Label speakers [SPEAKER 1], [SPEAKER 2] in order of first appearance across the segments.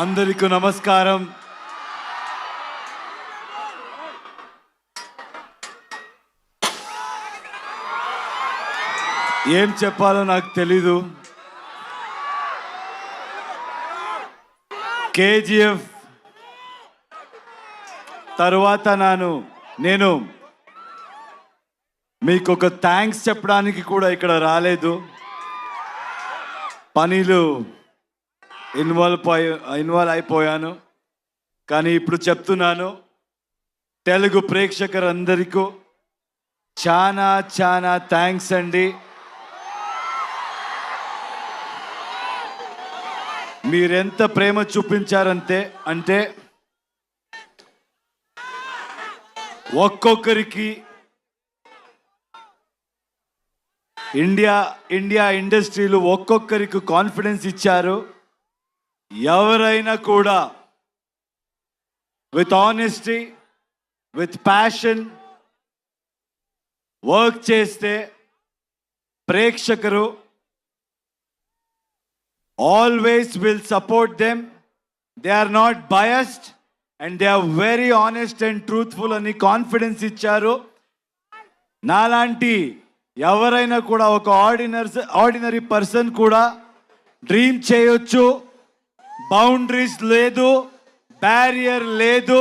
[SPEAKER 1] అందరికీ నమస్కారం. ఏం చెప్పాలో నాకు తెలీదు. కేజీఎఫ్ తరువాత నేను మీకు ఒక థ్యాంక్స్ చెప్పడానికి కూడా ఇక్కడ రాలేదు. పనిలో ఇన్వాల్వ్ అయిపోయాను. కానీ ఇప్పుడు చెప్తున్నాను, తెలుగు ప్రేక్షకులందరికీ చాలా చాలా థ్యాంక్స్ అండి. మీరెంత ప్రేమ చూపించారంటే ఒక్కొక్కరికి ఇండియా ఇండస్ట్రీలో ఒక్కొక్కరికి కాన్ఫిడెన్స్ ఇచ్చారు. ఎవరైనా కూడా with honesty, with passion work చేస్తే ప్రేక్షకులు always will support them. They are not biased and they are very honest and truthful అని కాన్ఫిడెన్స్ ఇచ్చారు. నాలాంటి ఎవరైనా కూడా ఒక ఆర్డినరీ పర్సన్ కూడా డ్రీమ్ చేయొచ్చు. బౌండరీస్ లేదు, బ్యారియర్ లేదు,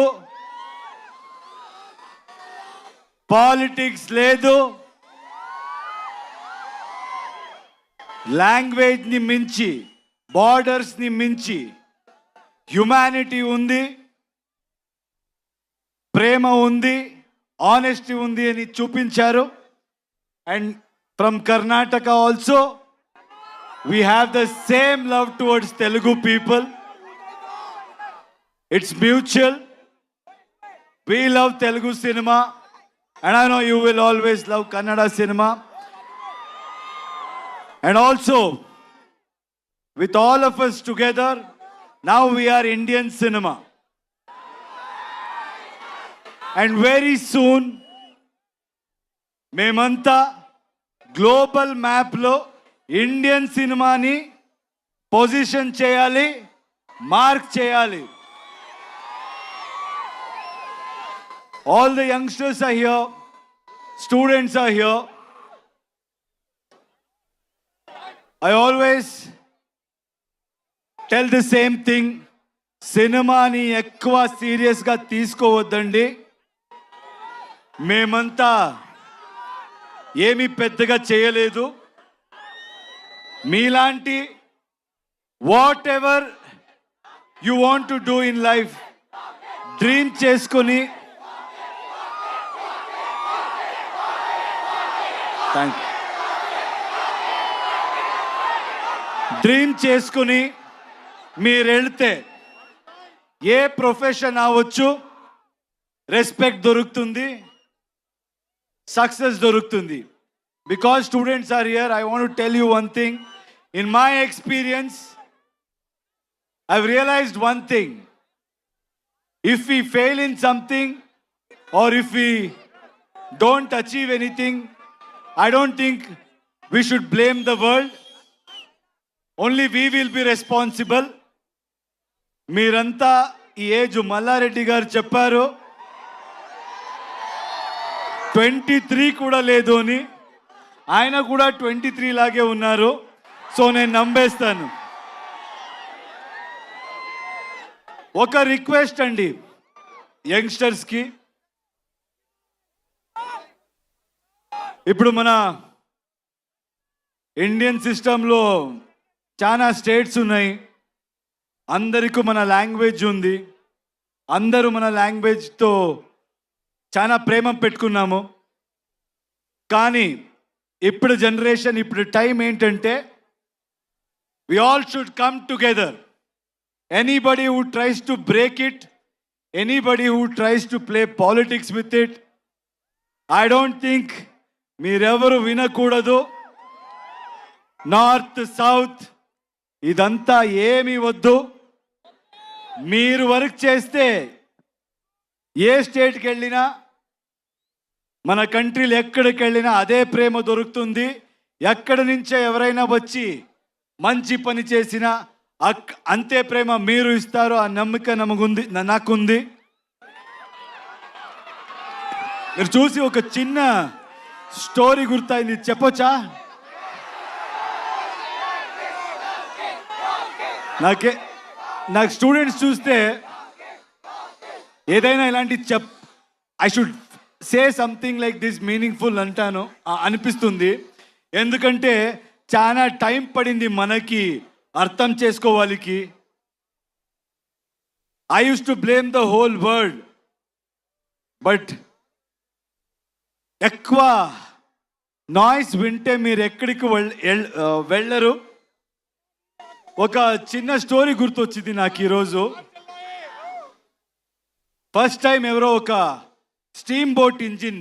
[SPEAKER 1] పాలిటిక్స్ లేదు, లాంగ్వేజ్ ని మించి, బార్డర్స్ ని మించి హ్యుమానిటీ ఉంది, ప్రేమ ఉంది, ఆనెస్టీ ఉంది అని చూపించారు. And from Karnataka also we have the same love towards Telugu people. It's mutual. We love Telugu cinema and I know you will always love Kannada cinema. And also with all of us together, now we are Indian cinema. And very soon మేమంతా global మ్యాప్లో Indian సినిమాని position చేయాలి, mark చేయాలి. All the youngsters are here, students are here. I always tell the same thing, సినిమాని ఎక్కువ సీరియస్గా తీసుకోవద్దండి. మేమంతా ఏమీ పెద్దగా చేయలేదు. మీలాంటి what ever you want to do in life dream చేసుకొని మీరు వెళ్తే ఏ ప్రొఫెషన్ అవ్వచ్చు, రెస్పెక్ట్ దొరుకుతుంది, సక్సెస్ దొరుకుతుంది. Because students are here, I want to tell you one thing. In my experience, I've realized one thing. If we fail in something or if we don't achieve anything, I don't think we should blame the world. Only we will be responsible. మీరంతా ఈ age Mallareddy గారు చెప్పారు 23 కూడా లేదు అని. ఆయన కూడా 23 లాగే ఉన్నారు. సో నేను నమ్మేస్తాను. ఒక రిక్వెస్ట్ అండి యంగ్స్టర్స్కి, ఇప్పుడు మన ఇండియన్ సిస్టంలో చాలా స్టేట్స్ ఉన్నాయి. అందరికీ మన లాంగ్వేజ్ ఉంది. అందరూ మన లాంగ్వేజ్తో చాలా ప్రేమ పెట్టుకున్నాము. కానీ ఇప్పుడు జనరేషన్, ఇప్పుడు టైం ఏంటంటే we all should come together. Anybody who tries to break it, anybody who tries to play politics with it, I don't think మీరెవరు వినకూడదు. నార్త్ సౌత్ ఇదంతా ఏమీ వద్దు. మీరు వర్క్ చేస్తే ఏ స్టేట్కి వెళ్ళినా, మన కంట్రీలు ఎక్కడికి వెళ్ళినా అదే ప్రేమ దొరుకుతుంది. ఎక్కడి నుంచే ఎవరైనా వచ్చి మంచి పని చేసినా అంతే ప్రేమ మీరు ఇస్తారు, ఆ నమ్మకం నాకుంది. మీరు చూసి ఒక చిన్న స్టోరీ గుర్తయింది, చెప్పొచ్చా? నాకు స్టూడెంట్స్ చూస్తే ఏదైనా ఇలాంటి I should say something like this meaningful అంటాను అనిపిస్తుంది. ఎందుకంటే చాలా టైం పడింది మనకి అర్థం చేసుకోవాలికి. I used to blame the whole world, but ఎక్కువ నాయిస్ వింటే మీరు ఎక్కడికి వెళ్ళరు. ఒక చిన్న స్టోరీ గుర్తొచ్చింది నాకు ఈరోజు. ఫస్ట్ టైం ఎవరో ఒక స్టీమ్ బోట్ ఇంజిన్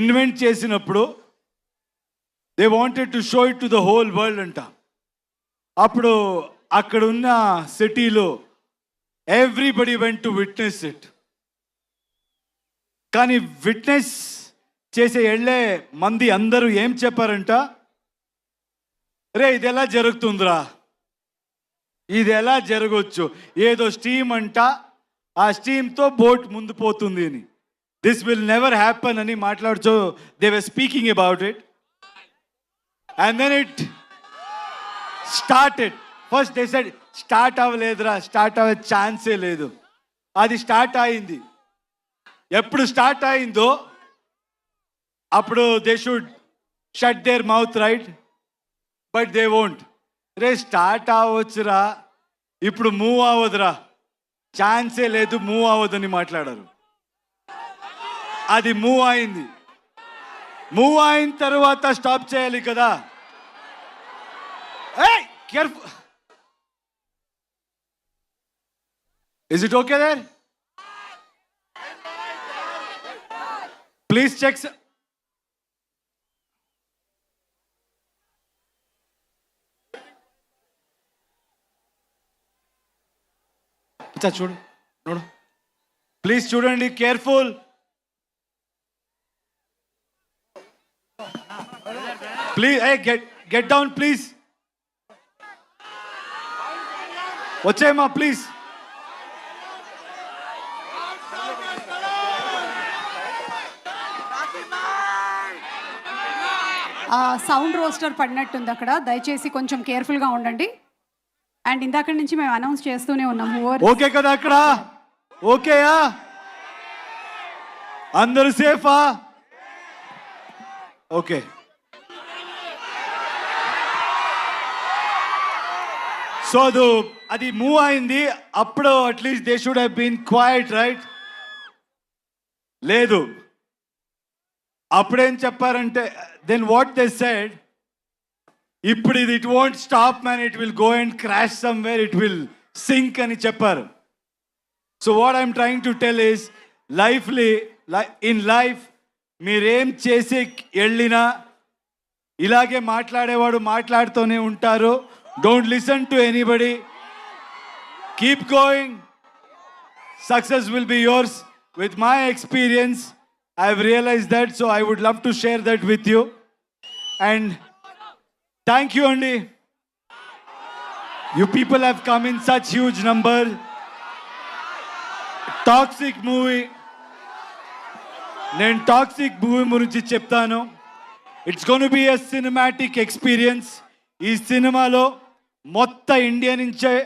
[SPEAKER 1] ఇన్వెంట్ చేసినప్పుడు they wanted to show it to the whole world అంట. అప్పుడు అక్కడ ఉన్న సిటీలో everybody went to witness it. కానీ విట్నెస్ చేసే వెళ్ళే మంది అందరూ ఏం చెప్పారంట, రే ఇది ఎలా జరుగుతుందిరా, ఇది ఎలా జరగవచ్చు, ఏదో స్టీమ్ అంట, ఆ స్టీమ్తో బోట్ ముందు పోతుంది అని, దిస్ విల్ నెవర్ హ్యాపన్ అని మాట్లాడుతూ they were speaking about it. And then it started. First they said start అవ్వలేదురా, స్టార్ట్ అవ్వే ఛాన్సే లేదు. అది స్టార్ట్ అయింది. ఎప్పుడు స్టార్ట్ అయిందో అప్పుడు they should shut their mouth, right? But they won't. రే స్టార్ట్ అవ్వచ్చురా, ఇప్పుడు మూవ్ అవ్వదురా, ఛాన్సే లేదు, మూవ్ అవ్వదని మాట్లాడారు. అది మూవ్ అయింది. మూవ్ అయిన తర్వాత స్టాప్ చేయాలి కదా. Careful. Is it okay there? Please check. చూడు చూడు ప్లీజ్, చూడండి, careful. Please get down please. వచ్చేయమ్మా ప్లీజ్.
[SPEAKER 2] సౌండ్ రోస్టర్ పడినట్టుంది అక్కడ, దయచేసి కొంచెం కేర్ఫుల్గా ఉండండి. అండ్ ఇందాక నుంచి మేము అనౌన్స్ చేస్తూనే ఉన్నాం.
[SPEAKER 1] ఓకే కదా అక్కడ? ఓకేయా? అందరూ సేఫా? ఓకే. సో అది మూవ్ అయింది. అప్పుడు at least they should have been quiet, right? లేదు. అప్పుడేం చెప్పారంటే, దెన్ వాట్ దే సెడ్, ఇప్పుడు ఇది it won't stop man, it will go and crash somewhere, it will sink అని చెప్పారు. So what I'm trying to tell is, in life మీరేం చేసి వెళ్ళినా ఇలాగే మాట్లాడేవాడు మాట్లాడుతూనే ఉంటారు. Don't listen to anybody, keep going, success will be yours. With my experience, I've realized that, so I would love to share that with you. And thank you, Andy. You people have come in such huge number. Toxic movie. Nen toxic movie gurinchi cheptanu. It's going to be a cinematic experience. Ee cinema lo motta India nunche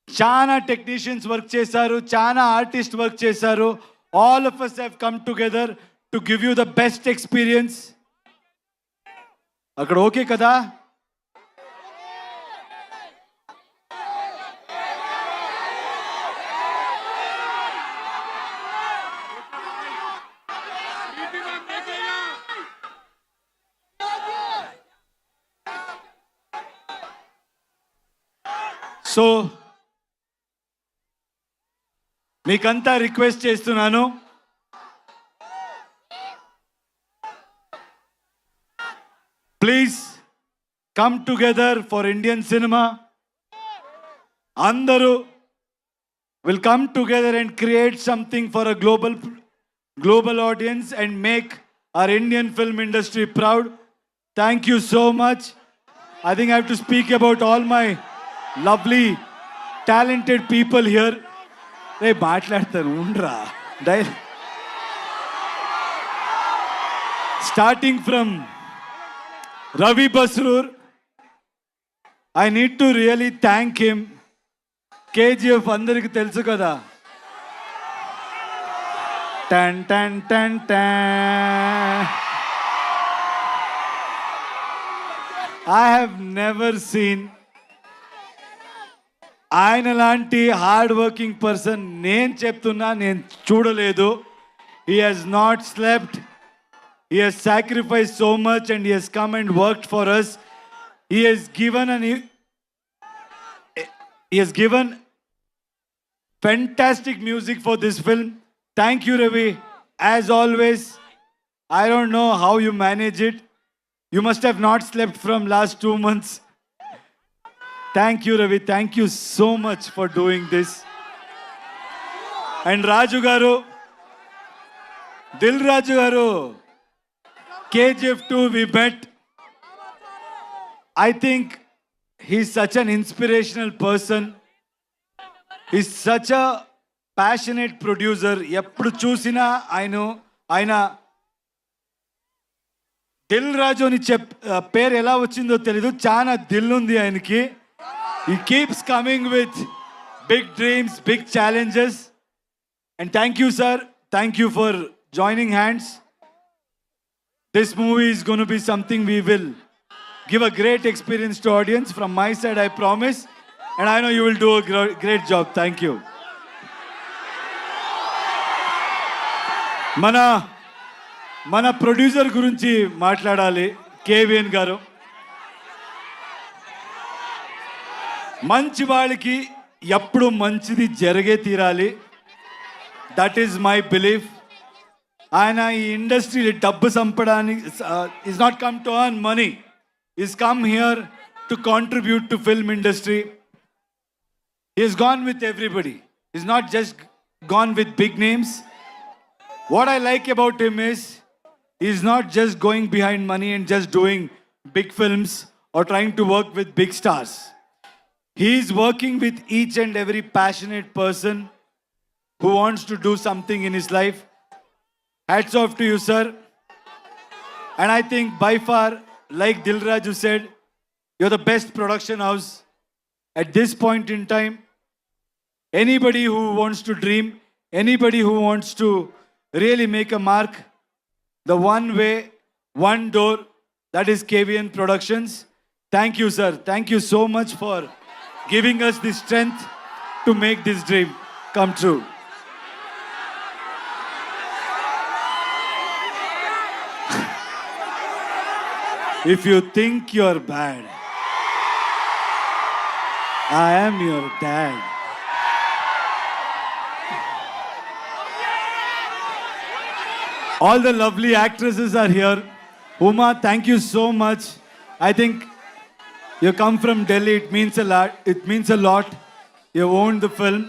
[SPEAKER 1] చాలా technicians work చేశారు, చాలా artist work చేశారు. All of us have come together to give you the best experience. అక్కడ okay కదా? So మీకంతా request చేస్తున్నాను, please come together for Indian cinema. అందరూ will come together and create something for a global audience and make our Indian film industry proud. Thank you so much. I think I have to speak about all my lovely, talented people here. రే మాట్లాడతాను ఉండరా starting from Ravi Basrur. I need to really thank him. KGF అందరికి తెలుసు కదా. టన్ టన్ టన్ టన్. I have never seen ఆయన లాంటి hard working person నేను చెప్తున్నా నేను చూడలేదు. He has not slept. He has sacrificed so much and he has come and worked for us. He has given fantastic music for this film. Thank you, Ravi. As always, I don't know how you manage it. You must have not slept from last 2 months. Thank you, Ravi. Thank you so much for doing this. And Raju garu, Dil Raju garu, KGF 2 we met. I think he's such an inspirational person. He's such a passionate producer. ఎప్పుడు చూసినా ఆయన దిల్ రాజు అని పేరు ఎలా వచ్చిందో తెలీదు, చాలా దిల్ ఉంది ఆయనకి. He keeps coming with big dreams, big challenges. And thank you, sir. Thank you for joining hands. This movie is going to be something we will give a great experience to audience. From my side, I promise. And I know you will do a great job. Thank you. మన producer గురించి మాట్లాడాలి. KVN గారు మంచి వాళ్ళకి ఎప్పుడు మంచిది జరిగే తీరాలి. That is my belief. ఆయన ఈ ఇండస్ట్రీ డబ్బు సంపడానికి is not come to earn money, is come here to contribute to film industry. Is gone with everybody, is not just gone with big names. What I like about him is he's not just going behind money and just doing big films or trying to work with big stars. He's working with each and every passionate person who wants to do something in his life. Hats off to you, sir. And I think by far, like Dilraju said, you're the best production house at this point in time. Anybody who wants to dream, anybody who wants to really make a mark, the one way, one door, that is KVN Productions. Thank you, sir. Thank you so much for giving us the strength to make this dream come true. If you think you're bad, I am your dad. All the lovely actresses are here. Uma, thank you so much. I think you come from Delhi. It means a lot. It means a lot. You owned the film.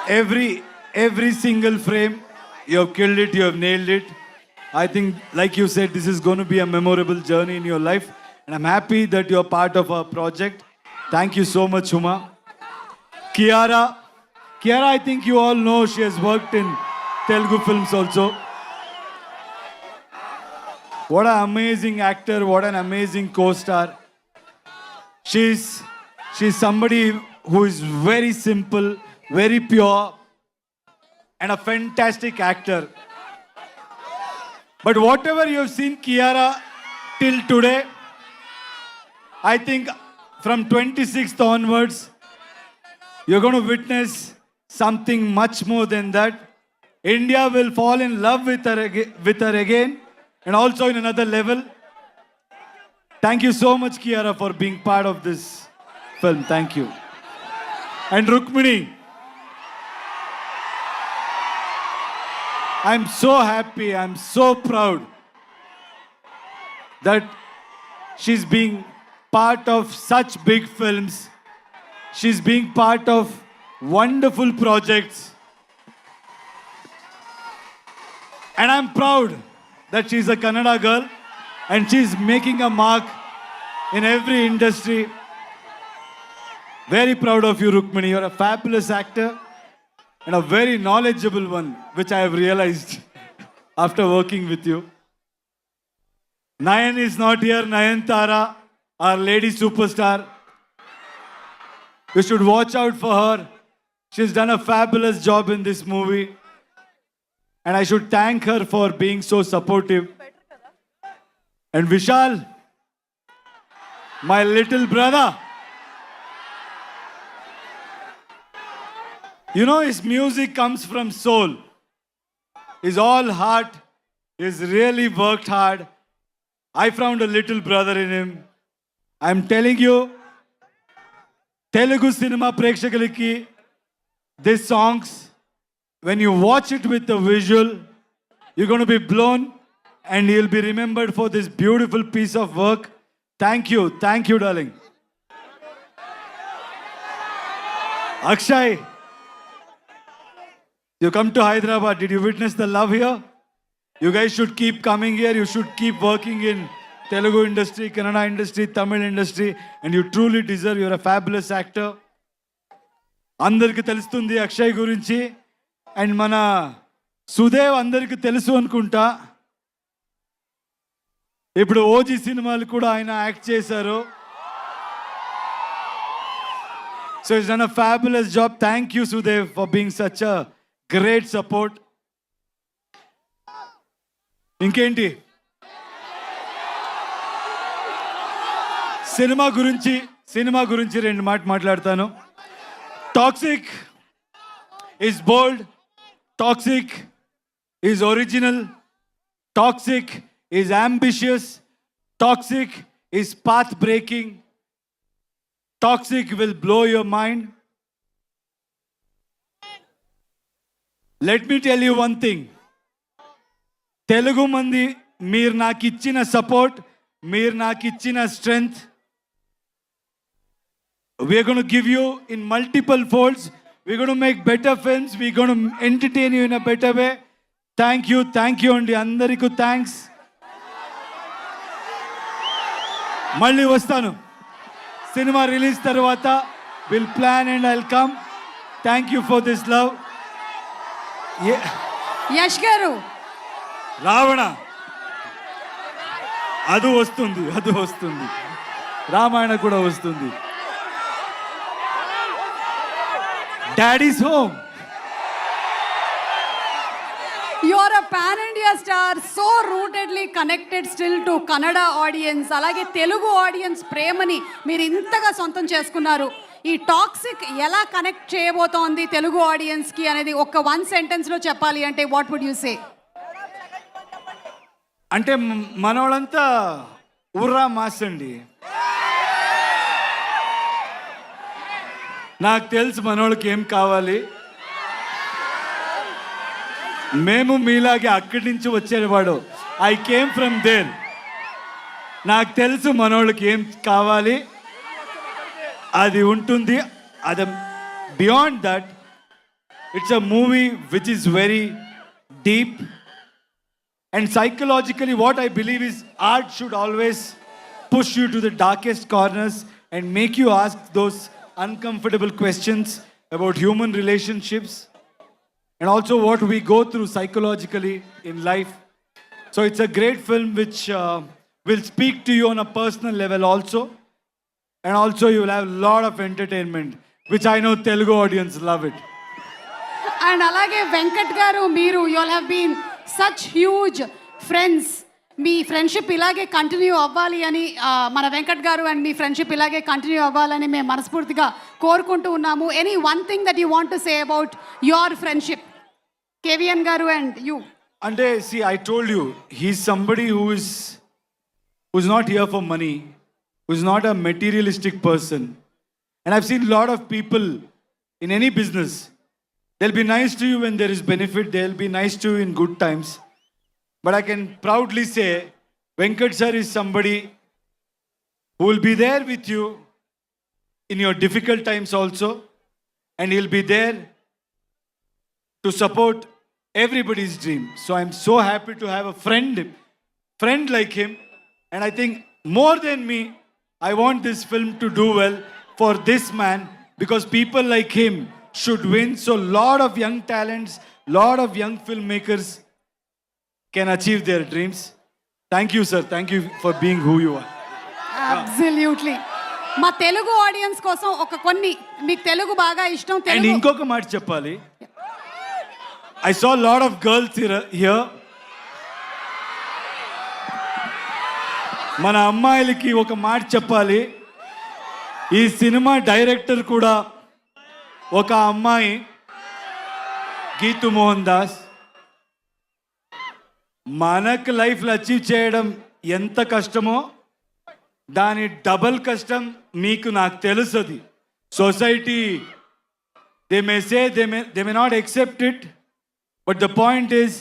[SPEAKER 1] Every single frame, you have killed it. You have nailed it. I think, like you said, this is going to be a memorable journey in your life. And I'm happy that you're part of our project. Thank you so much, Uma. Kiara, I think you all know she has worked in Telugu films also. What an amazing actor, what an amazing co-star. She's somebody who is very simple, very pure, and a fantastic actor. But whatever you have seen Kiara till today, I think from 26th onwards, you're going to witness something much more than that. India will fall in love with her again, and also in another level. Thank you so much, Kiara, for being part of this film. Thank you. And Rukmini, I'm so happy, I'm so proud that she's being part of such big films. She's being part of wonderful projects. And I'm proud that she's a Kannada girl. and she's making a mark in every industry. Very proud of you, Rukmini. You're a fabulous actor and a very knowledgeable one, which I have realized after working with you. Nayan is not here. Nayantara, our lady superstar. You should watch out for her. She's done a fabulous job in this movie. And I should thank her for being so supportive. And Vishal, my little brother. You know, his music comes from soul. He's all heart. He's really worked hard. I found a little brother in him. I'm telling you, Telugu cinema prekshakaliki, these songs, when you watch it with the visual, you're going to be blown and you'll be remembered for this beautiful piece of work. Thank you, darling. Akshay, you come to Hyderabad. Did you witness the love here? You guys should keep coming here. You should keep working in Telugu industry, Kannada industry, Tamil industry, and you truly deserve. You're a fabulous actor. అందరికి తెలుస్తుంది అక్షయ్ గురించి and మన సుదేవ్ అందరికి తెలుసు అనుకుంటా. ఇప్పుడు OG సినిమాలు కూడా ఆయన యాక్ట్ చేశారు. So it's done a fabulous job. Thank you Sudev for being such a great support. ఇంకేంటి సినిమా గురించి రెండు మాట్లాడతాను. Toxic is bold, toxic is original, toxic is ambitious, toxic is path breaking, toxic will blow your mind. Let me tell you one thing. Telugu మంది మీరు నాకు ఇచ్చిన support, మీరు నాకు ఇచ్చిన strength, we're going to give you in multiple folds. We're going to make better films. We're going to entertain you in a better way. Thank you అండి అందరికీ thanks. మళ్ళీ వస్తాను సినిమా రిలీజ్ తర్వాత. Will plan and I'll come. Thank you for this love.
[SPEAKER 2] Yash garu,
[SPEAKER 1] Ravana అది వస్తుంది, రామాయణ కూడా వస్తుంది. Daddy's home.
[SPEAKER 2] you are a pan India star, so rootedly connected still to Kannada audience. అలాగే తెలుగు ఆడియన్స్ ప్రేమని మీరు ఇంతగా సొంతం చేసుకున్నారు. ఈ టాక్సిక్ ఎలా కనెక్ట్ చేయబోతోంది తెలుగు ఆడియన్స్ కి అనేది ఒక వన్ సెంటెన్స్ లో చెప్పాలి అంటే వాట్ వుడ్ యు సే?
[SPEAKER 1] అంటే మనోళ్ళంతా ఉర్రా మాస్ అండి. నాకు తెలుసు మనోళ్ళకి ఏం కావాలి. మేము మీలాగే అక్కడి నుంచి వచ్చేవాడు. I came from there. నాకు తెలుసు మనోళ్ళకి ఏం కావాలి, అది ఉంటుంది. అది beyond that it's a movie which is very deep. And psychologically, what I believe is art should always push you to the darkest corners and make you ask those uncomfortable questions about human relationships and also what we go through psychologically in life. So it's a great film which will speak to you on a personal level also. And also you will have a lot of entertainment, which I know Telugu audience love it.
[SPEAKER 2] And అలాగే వెంకట్ గారు, మీరు you all have been such huge friends. మీ friendship ఇలాగే continue అవ్వాలి అని, మన Venkat garu and మీ friendship ఇలాగే continue అవ్వాలని మేము మనస్ఫూర్తిగా కోరుకుంటూ ఉన్నాము. Any one thing that you want to say about your friendship, KVN garu and you?
[SPEAKER 1] అంటే see, I told you, he's somebody who's not here for money, who's not a materialistic person. And I've seen a lot of people in any business. They'll be nice to you when there is benefit. They'll be nice to you in good times. But I can proudly say, Venkat sir is somebody who will be there with you in your difficult times also. And he'll be there to support everybody's dream. So I'm so happy to have a friend like him. And I think more than me, I want this film to do well for this man, because people like him should win. So lot of young talents, lot of young filmmakers can achieve their dreams. Thank you, sir. Thank you for being who you are.
[SPEAKER 2] Absolutely. మా Telugu audience కోసం కొన్ని మీకు తెలుగు బాగా ఇష్టం
[SPEAKER 1] And
[SPEAKER 2] Telugu
[SPEAKER 1] ఇంకొక మాట చెప్పాలి. I saw a lot of girls here. మన అమ్మాయిలకి ఒక మాట చెప్పాలి. ఈ సినిమా డైరెక్టర్ కూడా ఒక అమ్మాయి, గీతు మోహన్ దాస్. మనకు లైఫ్లో అచీవ్ చేయడం ఎంత కష్టమో దాని డబల్ కష్టం మీకు నాకు తెలుస్తుంది. Society they may say they may not accept it, but the point is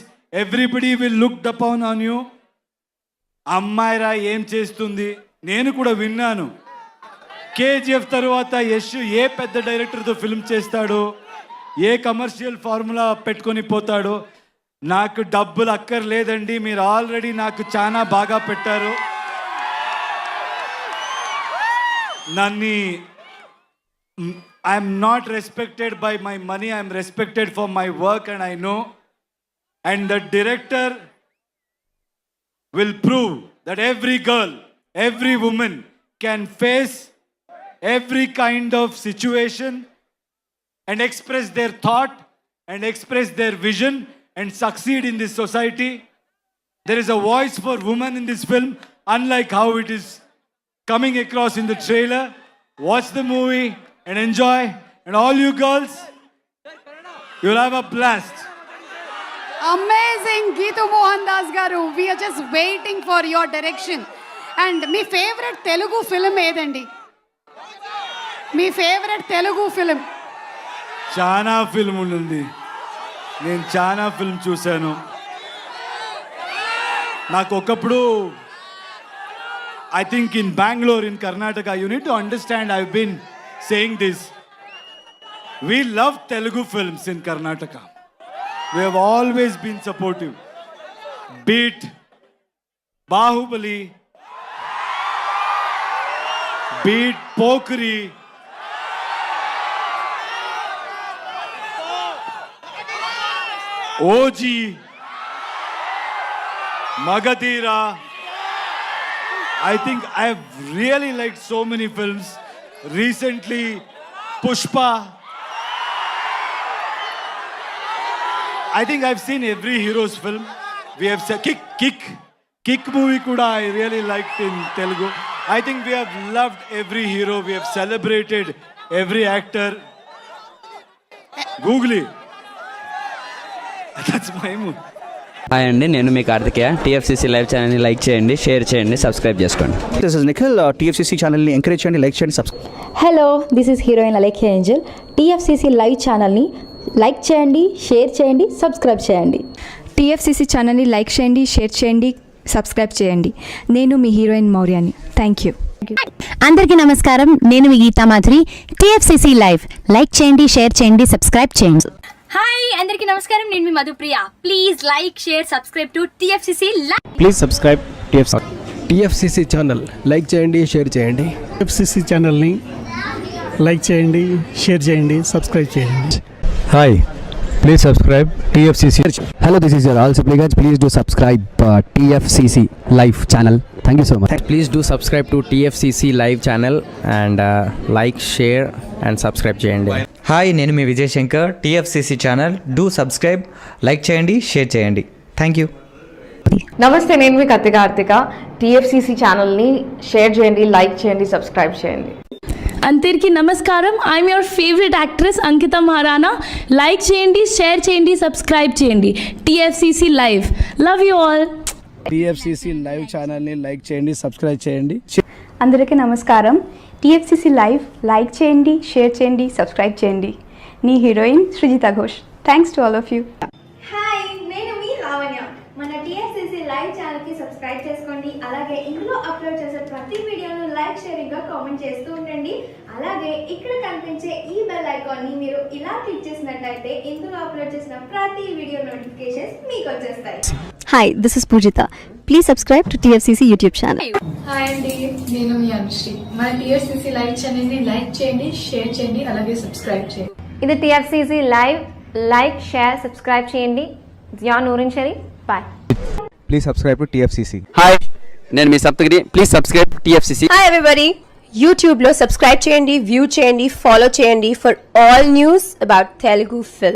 [SPEAKER 1] everybody will look upon on you. అమ్మాయిరా ఏం చేస్తుంది, నేను కూడా విన్నాను. కేజీఎఫ్ తర్వాత యశ్ ఏ పెద్ద డైరెక్టర్తో ఫిల్మ్ చేస్తాడో, ఏ కమర్షియల్ ఫార్ములా పెట్టుకొని పోతాడో. నాకు డబ్బులు అక్కర్లేదండి, మీరు ఆల్రెడీ నాకు చాలా బాగా పెట్టారు. నన్ను I'm not respected by my money, I'm respected for my work and I know. And the director will prove that every girl, every woman can face every kind of situation and express their thought and express their vision and succeed in this society. There is a voice for women in this film, unlike how it is coming across in the trailer. Watch the movie and enjoy. And all you girls, you'll have a blast.
[SPEAKER 2] Amazing Geetu Mohan Das గారు. We're just waiting for your direction. And మీ favourite Telugu film ఏదండి? మీ favourite Telugu film?
[SPEAKER 1] చాలా film ఉంది, నేను చాలా film చూశాను. నాకు ఒకప్పుడు I think in Bangalore, in Karnataka, you need to understand, I've been saying this. We love Telugu films in Karnataka. We have always been supportive. Beat Bahubali, beat Pokri, OG, Magadira. I think I have really liked so many films. Recently, Pushpa. I think I've seen every hero's film. We have said Kick movie kuda I really liked in Telugu. I think we have loved every hero. We have celebrated every actor. Googly. That's my mood.
[SPEAKER 3] Hi అండి, నేను మీ Karthikeya. TFCC live ఛానల్ని like చేయండి, share చేయండి, subscribe చేసుకోండి.
[SPEAKER 4] This is Nikhil. TFCC ఛానల్ని encourage చేయండి, like చేయండి, subscribe.
[SPEAKER 5] Hello, this is heroine Alekhya Angel. TFCC live ఛానల్ని లైక్ చేయండి, షేర్ చేయండి, సబ్స్క్రైబ్ చేయండి.
[SPEAKER 6] టీఎఫ్సీసీ ఛానల్ని లైక్ చేయండి, షేర్ చేయండి, సబ్స్క్రైబ్ చేయండి. నేను మీ హీరోయిన్ మౌర్యాని. Thank you.
[SPEAKER 7] అందరికీ నమస్కారం, నేను మీ Geetha Madhuri. TFCC live like చేయండి, షేర్ చేయండి, సబ్స్క్రైబ్ చేయండి.
[SPEAKER 8] హాయ్ అందరికీ నమస్కారం, నేను మీ Madhupriya. Please like, share, subscribe to TFCC live.
[SPEAKER 4] Please subscribe
[SPEAKER 9] TFCC channel like చేయండి, షేర్ చేయండి.
[SPEAKER 10] టీఎఫ్సీసీ ఛానల్ని లైక్ చేయండి, షేర్ చేయండి, సబ్స్క్రైబ్ చేయండి.
[SPEAKER 9] Hi, please subscribe TFCC.
[SPEAKER 3] Hello, this is your ఆల్ సిప్లిగన్స్. Please do subscribe TFCC live channel. Thank you so much.
[SPEAKER 9] Please do subscribe to TFCC live channel and like, share and subscribe చేయండి.
[SPEAKER 11] హాయ్, నేను మీ Vijay Shankar. TFCC channel do subscribe, like చేయండి, share చేయండి. Thank you.
[SPEAKER 12] నమస్తే, నేను మీ కార్తిక. టీఎఫ్సీసీ ఛానల్ని share చేయండి, లైక్ చేయండి, సబ్స్క్రైబ్ చేయండి.
[SPEAKER 8] అందరికీ నమస్కారం, I'm your favourite actress Ankita Maharana. Like చేయండి, షేర్ చేయండి, సబ్స్క్రైబ్ చేయండి. TFCC live. Love you all.
[SPEAKER 4] TFCC live ఛానల్ని లైక్ చేయండి, సబ్స్క్రైబ్ చేయండి.
[SPEAKER 6] అందరికీ నమస్కారం. టీఎఫ్సీసీ లైవ్ లైక్ చేయండి, షేర్ చేయండి, సబ్స్క్రైబ్ చేయండి. నీ heroine Srujitha Ghosh. Thanks to all of you.
[SPEAKER 8] Hi, నేను మీ లావణ్య. మన టీఎఫ్సీసీ లైవ్ ఛానల్కి సబ్స్క్రైబ్ చేసుకోండి,
[SPEAKER 6] చేసుకోండి. అలాగే ఇందులో అప్లోడ్ చేసే ప్రతి వీడియోను లైక్, షేరింగ్గా కామెంట్ చేస్తూ ఉండండి. అలాగే ఇక్కడ కనిపించే ఈ బెల్ ఐకాన్ని మీరు ఇలా క్లిక్ చేసినట్లయితే ఇందులో అప్లోడ్ చేసిన ప్రతి వీడియో నోటిఫికేషన్స్ మీకు వచ్చేస్తాయి.
[SPEAKER 5] Hi, this is Poojitha. Please subscribe to TFCC YouTube channel.
[SPEAKER 8] Hi అండి, నేను మీ అనుశ్రీ. మన టీఎఫ్సీసీ లైవ్ ఛానల్ని లైక్ చేయండి, షేర్ చేయండి, అలాగే సబ్స్క్రైబ్ చేయండి.
[SPEAKER 5] ఇది TFCC live. Like, share, subscribe చేయండి. Zia Noorin Shari. Bye.
[SPEAKER 3] Please subscribe to TFCC. హాయ్, నేను మీ Saptagiri. Please subscribe TFCC.
[SPEAKER 5] Hi everybody, యూట్యూబ్లో సబ్స్క్రైబ్ చేయండి, వ్యూ చేయండి, ఫాలో చేయండి for all news about Telugu film.